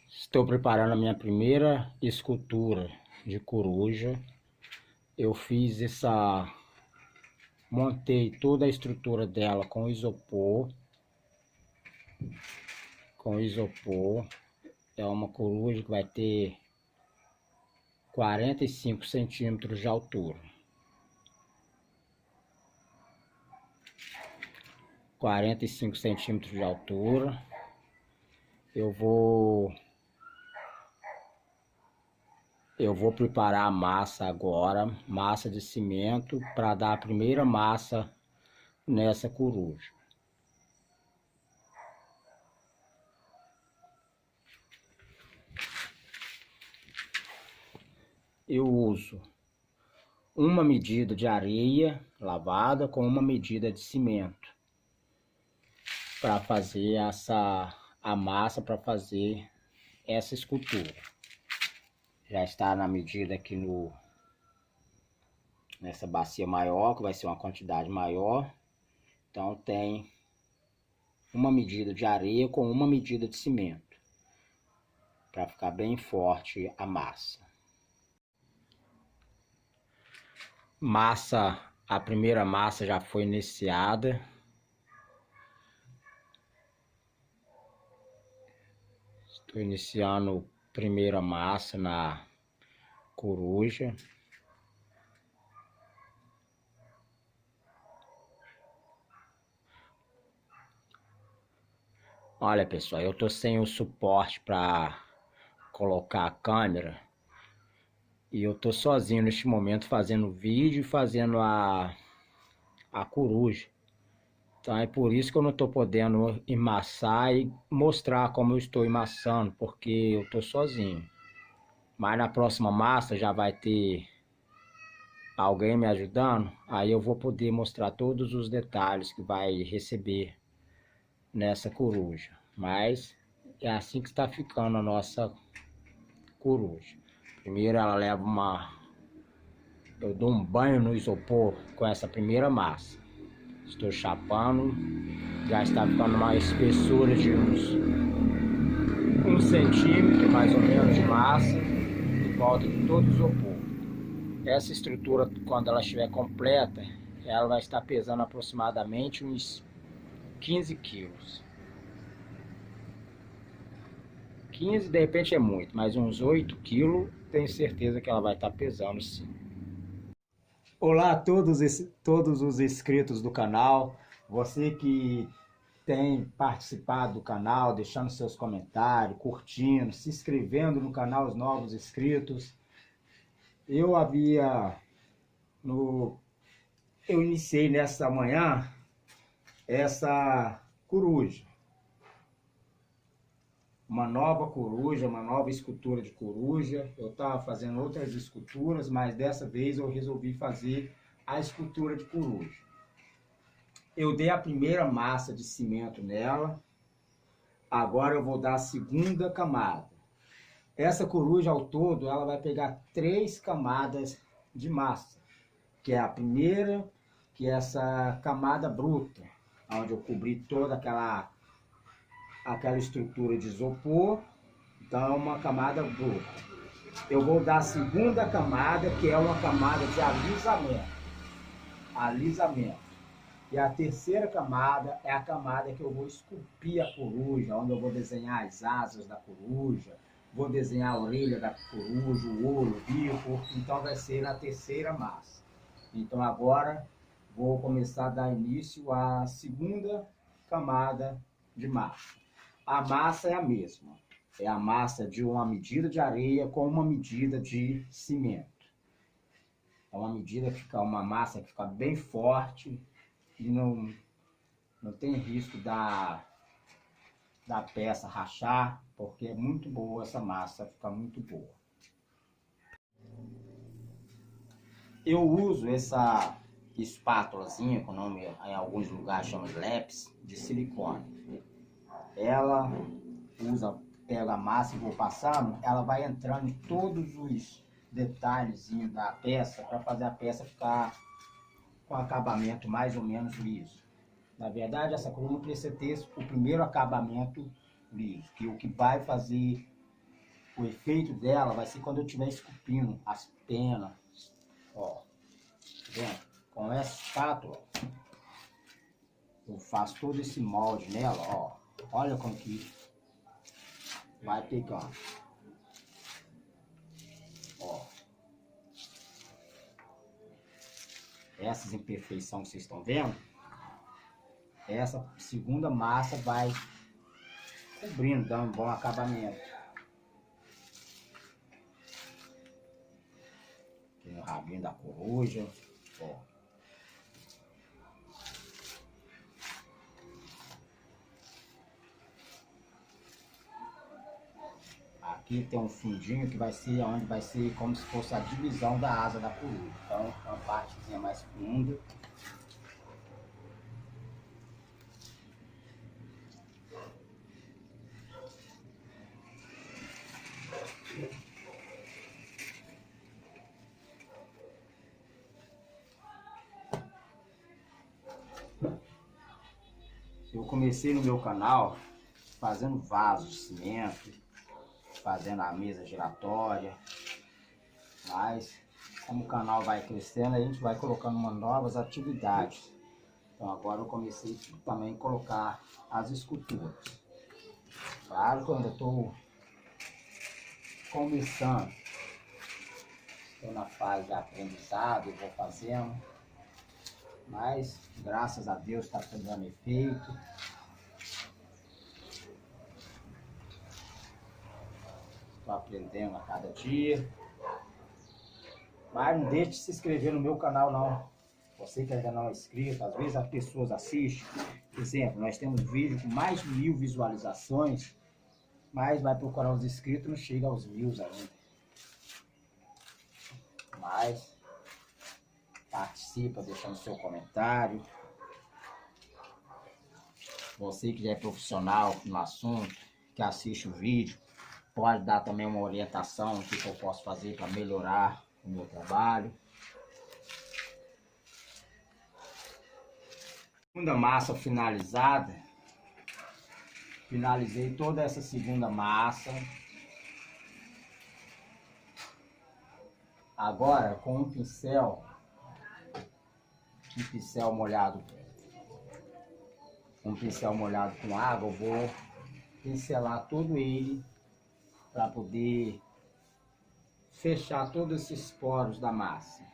Estou preparando a minha primeira escultura de coruja. Eu fiz montei toda a estrutura dela com isopor. É uma coruja que vai ter 45 centímetros de altura. 45 centímetros de altura. Eu vou preparar a massa agora, massa de cimento, para dar a primeira massa nessa coruja. Eu uso uma medida de areia lavada com uma medida de cimento para fazer a massa, para fazer essa escultura. Já está na medida aqui nessa bacia maior, que vai ser uma quantidade maior. Então tem uma medida de areia com uma medida de cimento, para ficar bem forte a massa. A primeira massa já foi iniciada. Estou iniciando a primeira massa na coruja. Olha, pessoal, eu tô sem o suporte para colocar a câmera. E eu tô sozinho neste momento fazendo vídeo e fazendo a coruja. Então é por isso que eu não tô podendo emassar e mostrar como eu estou emassando, porque eu tô sozinho. Mas na próxima massa já vai ter alguém me ajudando. Aí eu vou poder mostrar todos os detalhes que vai receber nessa coruja. Mas é assim que está ficando a nossa coruja. Primeiro ela leva eu dou um banho no isopor com essa primeira massa. Estou chapando, já está ficando uma espessura de uns 1 centímetro mais ou menos de massa em volta de todo o isopor. Essa estrutura, quando ela estiver completa, ela vai estar pesando aproximadamente uns 15 quilos. 15 de repente é muito, mas uns 8 quilos tenho certeza que ela vai estar pesando sim. Olá a todos os inscritos do canal, você que tem participado do canal, deixando seus comentários, curtindo, se inscrevendo no canal, os novos inscritos. Eu iniciei nessa manhã essa coruja. Uma nova coruja, uma nova escultura de coruja. Eu estava fazendo outras esculturas, mas dessa vez eu resolvi fazer a escultura de coruja. Eu dei a primeira massa de cimento nela, agora eu vou dar a segunda camada. Essa coruja ao todo, ela vai pegar 3 camadas de massa, que é a primeira, que é essa camada bruta, onde eu cobri toda aquela estrutura de isopor. Então é uma camada bruta. Eu vou dar a segunda camada, que é uma camada de alisamento. E a terceira camada é a camada que eu vou esculpir a coruja, onde eu vou desenhar as asas da coruja, vou desenhar a orelha da coruja, o olho, o bico. Então vai ser na terceira massa. Então agora vou começar a dar início à segunda camada de massa. A massa é a mesma, é a massa de uma medida de areia com uma medida de cimento. É uma massa que fica bem forte e não tem risco da peça rachar, porque é muito boa essa massa, fica muito boa. Eu uso essa espátulazinha, com o nome em alguns lugares chama de lápis, de silicone. Ela pega a massa e vou passando, ela vai entrando em todos os detalhezinhos da peça, para fazer a peça ficar com acabamento mais ou menos liso. Na verdade, essa coluna precisa ter o primeiro acabamento liso. Que o que vai fazer o efeito dela vai ser quando eu estiver esculpindo as penas. Ó, tá vendo? Com essa espátula, eu faço todo esse molde nela, ó. Olha como que vai pegando. Ó. Essas imperfeições que vocês estão vendo, essa segunda massa vai cobrindo, dando um bom acabamento. Aqui no rabinho da coruja, ó. Aqui tem um fundinho que vai ser onde vai ser como se fosse a divisão da asa da coruja. Então, uma partezinha mais funda. Eu comecei no meu canal fazendo vasos de cimento, fazendo a mesa giratória, mas como o canal vai crescendo, a gente vai colocando umas novas atividades. Então agora eu comecei também a colocar as esculturas. Claro que eu ainda estou começando, estou na fase de aprendizado, eu vou fazendo, mas graças a Deus está dando efeito. Estou aprendendo a cada dia. Mas não deixe de se inscrever no meu canal não. Você que ainda não é inscrito, às vezes as pessoas assistem. Por exemplo, nós temos vídeo com mais de 1000 visualizações, mas vai procurar os inscritos, não chega aos 1000 ainda. Mas participa, deixando seu comentário. Você que já é profissional no assunto, que assiste o vídeo, pode dar também uma orientação do que eu posso fazer para melhorar o meu trabalho. Segunda massa finalizada. Finalizei toda essa segunda massa. Agora com um pincel molhado, com água, eu vou pincelar todo ele para poder fechar todos esses poros da massa.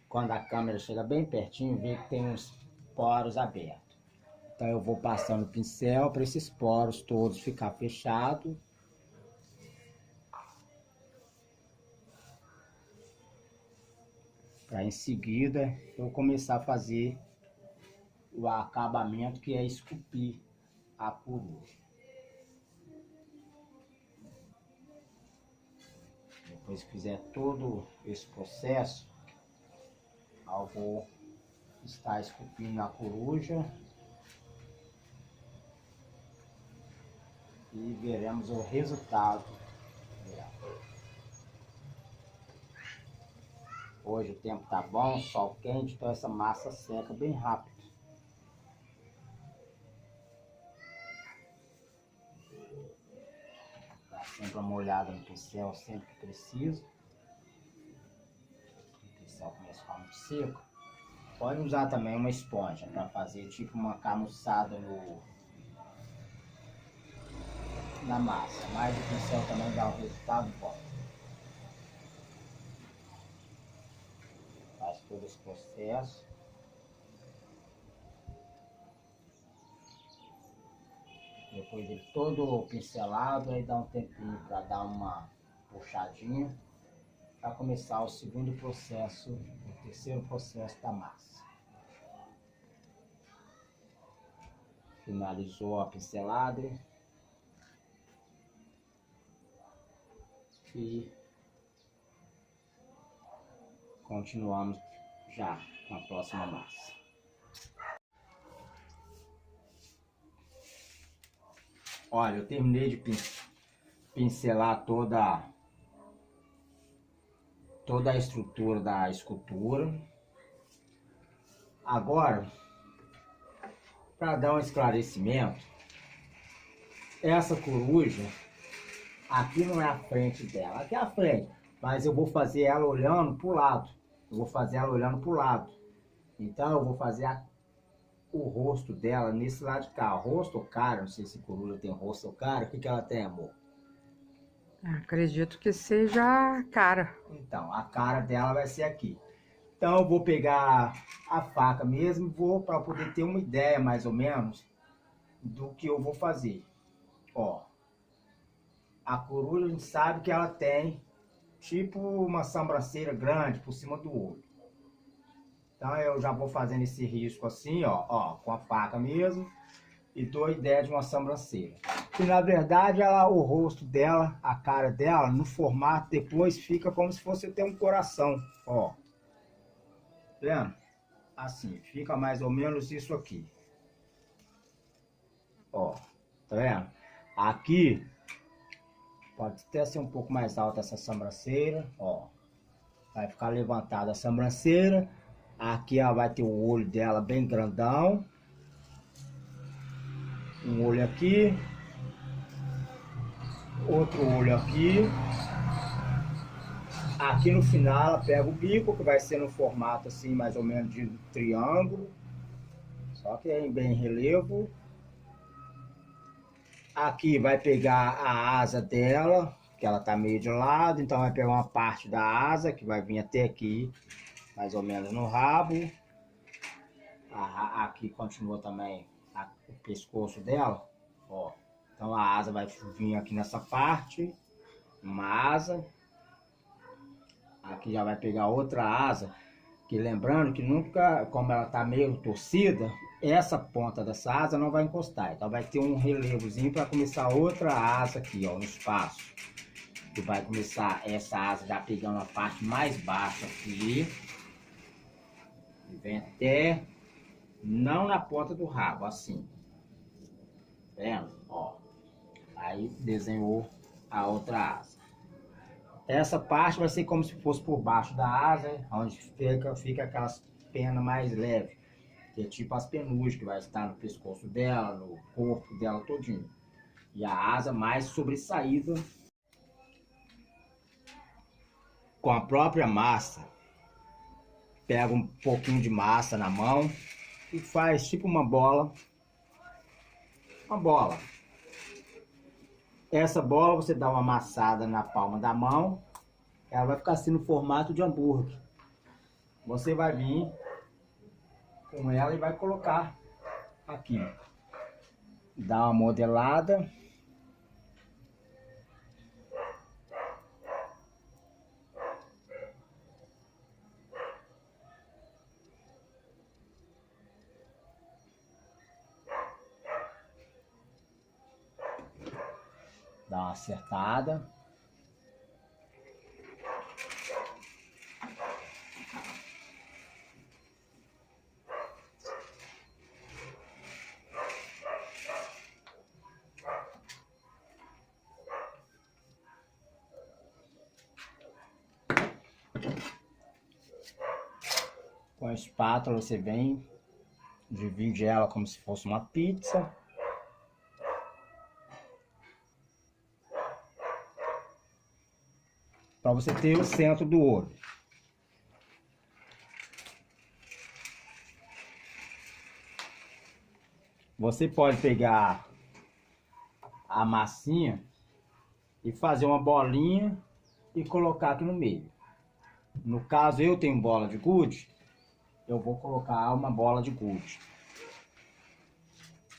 Quando a câmera chega bem pertinho, vê que tem uns poros abertos. Então eu vou passando o pincel para esses poros todos ficar fechados. Para em seguida eu começar a fazer o acabamento, que é esculpir a coruja. Depois que fizer todo esse processo, eu vou estar esculpindo a coruja e veremos o resultado dela. Hoje o tempo tá bom, sol quente, então essa massa seca bem rápido. Dá sempre uma olhada no pincel sempre que preciso. O pincel começa a ficar muito seco. Pode usar também uma esponja para fazer tipo uma camuçada na massa, mas o pincel também dá um resultado bom. Faz todo esse processo. Depois de todo pincelado, aí dá um tempinho para dar uma puxadinha, para começar o segundo processo, o terceiro processo da massa. Finalizou a pincelada e continuamos já com a próxima massa. Olha, eu terminei de pincelar toda a estrutura da escultura. Agora, para dar um esclarecimento, essa coruja, aqui não é a frente dela, aqui é a frente, mas eu vou fazer ela olhando pro lado. Eu vou fazer ela olhando pro lado. Então eu vou fazer o rosto dela nesse lado de cá. Rosto ou cara, não sei se coruja tem rosto ou cara. O que ela tem, amor? Acredito que seja a cara. Então, a cara dela vai ser aqui. Então eu vou pegar a faca mesmo, vou para poder ter uma ideia mais ou menos do que eu vou fazer. Ó, a coruja a gente sabe que ela tem tipo uma sobrancelha grande por cima do olho. Então eu já vou fazendo esse risco assim, ó, com a faca mesmo, e dou a ideia de uma sobrancelha. E na verdade o rosto dela, a cara dela, no formato depois fica como se fosse ter um coração, ó. Vendo? Assim, fica mais ou menos isso aqui. Ó, tá vendo? Aqui, pode até ser um pouco mais alta essa sobrancelha, ó. Vai ficar levantada a sobrancelha. Aqui ela vai ter o olho dela bem grandão. Um olho aqui. Outro olho aqui. Aqui no final ela pega o bico, que vai ser no formato assim, mais ou menos de triângulo. Só que é bem relevo. Aqui vai pegar a asa dela, que ela tá meio de lado, então vai pegar uma parte da asa, que vai vir até aqui, mais ou menos no rabo. Aqui continua também o pescoço dela, ó. Então a asa vai vir aqui nessa parte, uma asa. Aqui já vai pegar outra asa, que lembrando que nunca, como ela tá meio torcida, essa ponta dessa asa não vai encostar. Então vai ter um relevozinho para começar outra asa aqui, ó, no espaço. Que vai começar essa asa já pegando a parte mais baixa aqui. E vem até, não na ponta do rabo, assim. Tá vendo? Ó. Aí desenhou a outra asa. Essa parte vai ser como se fosse por baixo da asa, onde fica aquelas penas mais leves. Que é tipo as penugem que vai estar no pescoço dela, no corpo dela todinho. E a asa mais sobressaída com a própria massa. Pega um pouquinho de massa na mão e faz tipo uma bola. Uma bola. Essa bola você dá uma amassada na palma da mão, ela vai ficar assim no formato de hambúrguer. Você vai vir com ela e vai colocar aqui. Dá uma modelada. Dá uma acertada. Com a espátula você vem, divide ela como se fosse uma pizza. Para você ter o centro do olho. Você pode pegar a massinha e fazer uma bolinha e colocar aqui no meio. No caso eu tenho bola de gude, eu vou colocar uma bola de gude.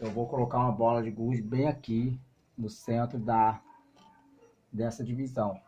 Eu vou colocar uma bola de gude bem aqui no centro dessa divisão.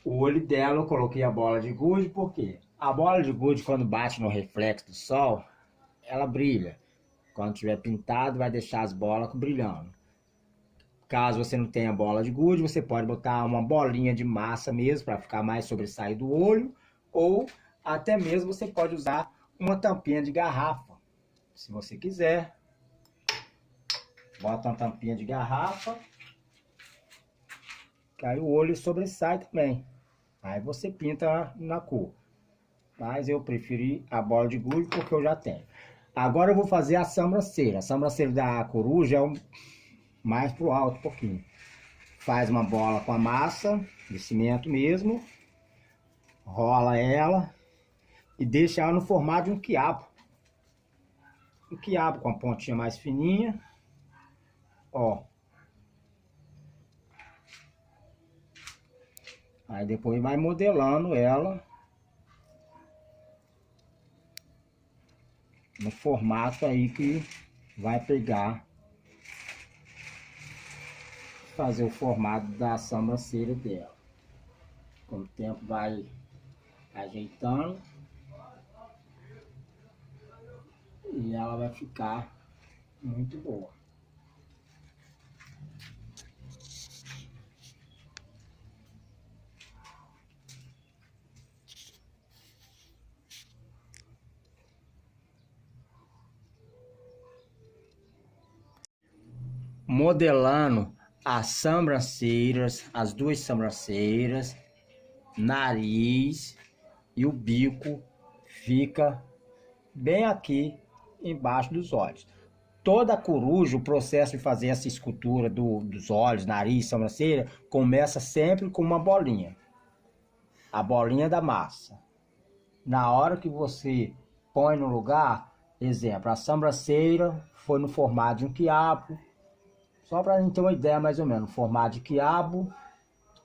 O olho dela eu coloquei a bola de gude, porque a bola de gude quando bate no reflexo do sol, ela brilha. Quando tiver pintado vai deixar as bolas brilhando. Caso você não tenha bola de gude, você pode botar uma bolinha de massa mesmo para ficar mais sobressair do olho, ou até mesmo você pode usar uma tampinha de garrafa se você quiser. Bota uma tampinha de garrafa. Que aí o olho sobressai também. Aí você pinta na cor. Mas eu preferi a bola de gude porque eu já tenho. Agora eu vou fazer a sobrancelha. A sobrancelha da coruja é mais pro alto um pouquinho. Faz uma bola com a massa de cimento mesmo. Rola ela. E deixa ela no formato de um quiabo. Um quiabo com a pontinha mais fininha. Ó. Aí depois vai modelando ela no formato aí que vai pegar. Fazer o formato da sobrancelha dela. Com o tempo vai ajeitando. E ela vai ficar muito boa. Modelando as sobrancelhas, as duas sobrancelhas, nariz e o bico fica bem aqui embaixo dos olhos. Toda coruja, o processo de fazer essa escultura dos olhos, nariz, sobrancelha, começa sempre com uma bolinha. A bolinha da massa. Na hora que você põe no lugar, exemplo, a sobrancelha foi no formato de um quiabo. Só para a gente ter uma ideia mais ou menos, no formato de quiabo,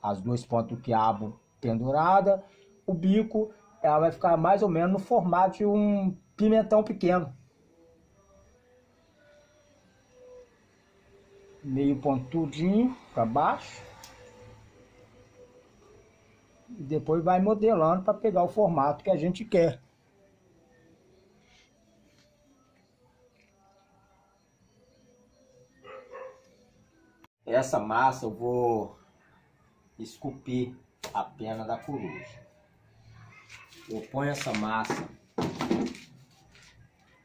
as duas pontas do quiabo pendurada, o bico ela vai ficar mais ou menos no formato de um pimentão pequeno. Meio pontudinho para baixo. E depois vai modelando para pegar o formato que a gente quer. Essa massa eu vou esculpir a pena da coruja. Eu ponho essa massa,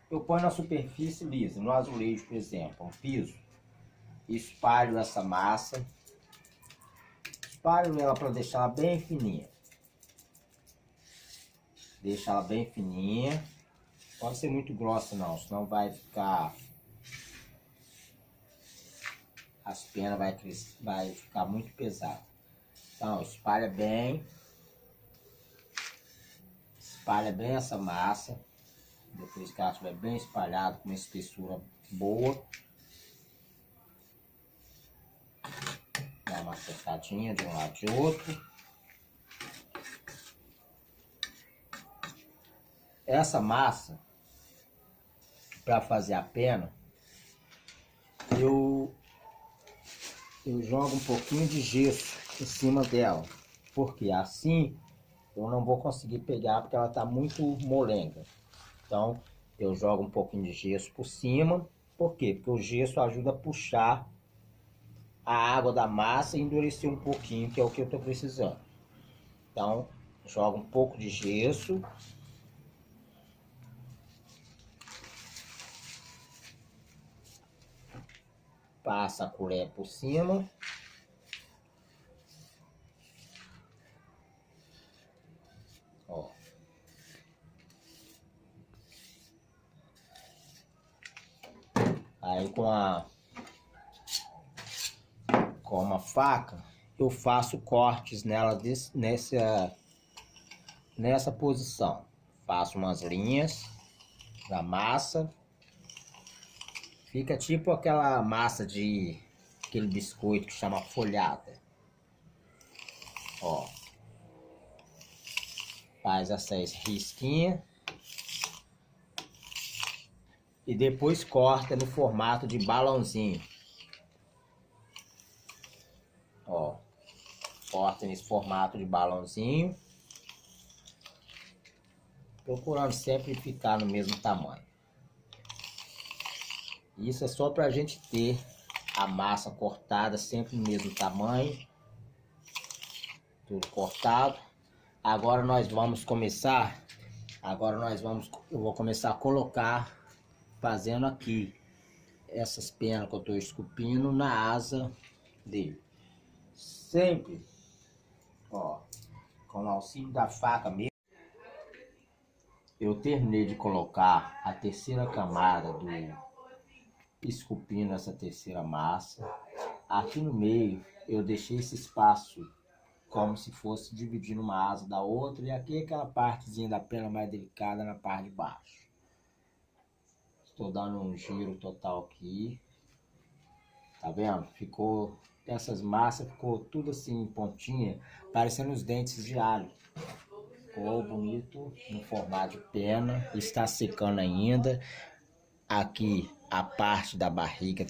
eu ponho na superfície lisa, no azulejo, por exemplo, um piso. Espalho essa massa, espalho ela para deixar ela bem fininha. Deixa ela bem fininha, pode ser muito grossa não, senão vai ficar, as penas vai ficar muito pesado. Então espalha bem essa massa, depois que ela estiver bem espalhada, com uma espessura boa. Dá uma secadinha de um lado e de outro. Essa massa, para fazer a pena, eu jogo um pouquinho de gesso em cima dela, porque assim eu não vou conseguir pegar porque ela está muito molenga. Então eu jogo um pouquinho de gesso por cima. Por quê? Porque o gesso ajuda a puxar a água da massa e endurecer um pouquinho, que é o que eu estou precisando. Então jogo um pouco de gesso. Passa a colher por cima. Ó. Aí com uma faca eu faço cortes nela nessa posição. Faço umas linhas da massa. Fica tipo aquela massa de aquele biscoito que chama folhada. Ó. Faz essas risquinhas. E depois corta no formato de balãozinho. Ó. Corta nesse formato de balãozinho. Procurando sempre ficar no mesmo tamanho. Isso é só para a gente ter a massa cortada sempre no mesmo tamanho. Tudo cortado. Agora nós vamos começar. Eu vou começar a colocar fazendo aqui essas penas que eu estou esculpindo na asa dele. Sempre, ó, com o auxílio da faca mesmo. Eu terminei de colocar a terceira camada do esculpindo essa terceira massa. Aqui no meio eu deixei esse espaço como se fosse dividindo uma asa da outra, e aqui aquela partezinha da pena mais delicada na parte de baixo. Estou dando um giro total aqui, tá vendo? Ficou, essas massas ficou tudo assim em pontinha, parecendo os dentes de alho. Ficou bonito no formato de pena, está secando ainda. Aqui a parte da barriga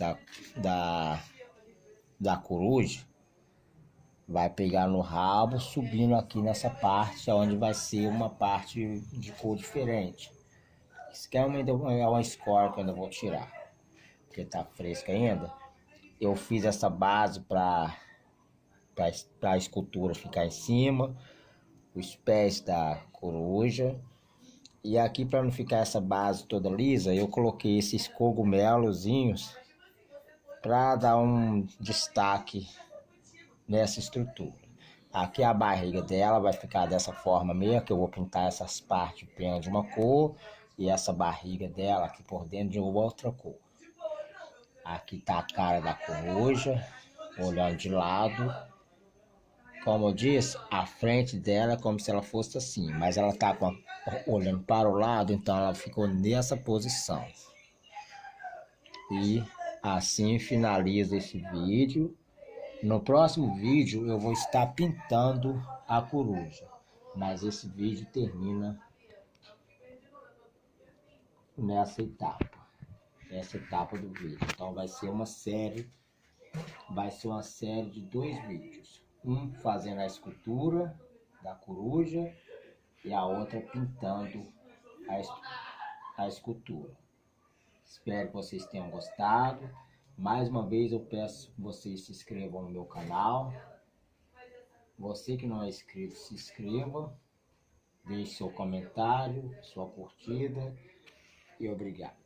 da coruja vai pegar no rabo, subindo aqui nessa parte, onde vai ser uma parte de cor diferente. Isso aqui é uma score que eu ainda vou tirar, porque tá fresca ainda. Eu fiz essa base para a escultura ficar em cima, os pés da coruja. E aqui, para não ficar essa base toda lisa, eu coloquei esses cogumelozinhos para dar um destaque nessa estrutura. Aqui a barriga dela vai ficar dessa forma mesmo, que eu vou pintar essas partes de pena de uma cor e essa barriga dela aqui por dentro de outra cor. Aqui tá a cara da coruja, olhando de lado. Como eu disse, a frente dela é como se ela fosse assim, mas ela tá olhando para o lado, então ela ficou nessa posição. E assim finaliza esse vídeo. No próximo vídeo eu vou estar pintando a coruja, mas esse vídeo termina nessa etapa do vídeo. Então vai ser uma série de 2 vídeos, um fazendo a escultura da coruja e a outra pintando a escultura. Espero que vocês tenham gostado. Mais uma vez eu peço que vocês se inscrevam no meu canal. Você que não é inscrito, se inscreva, deixe seu comentário, sua curtida e obrigado.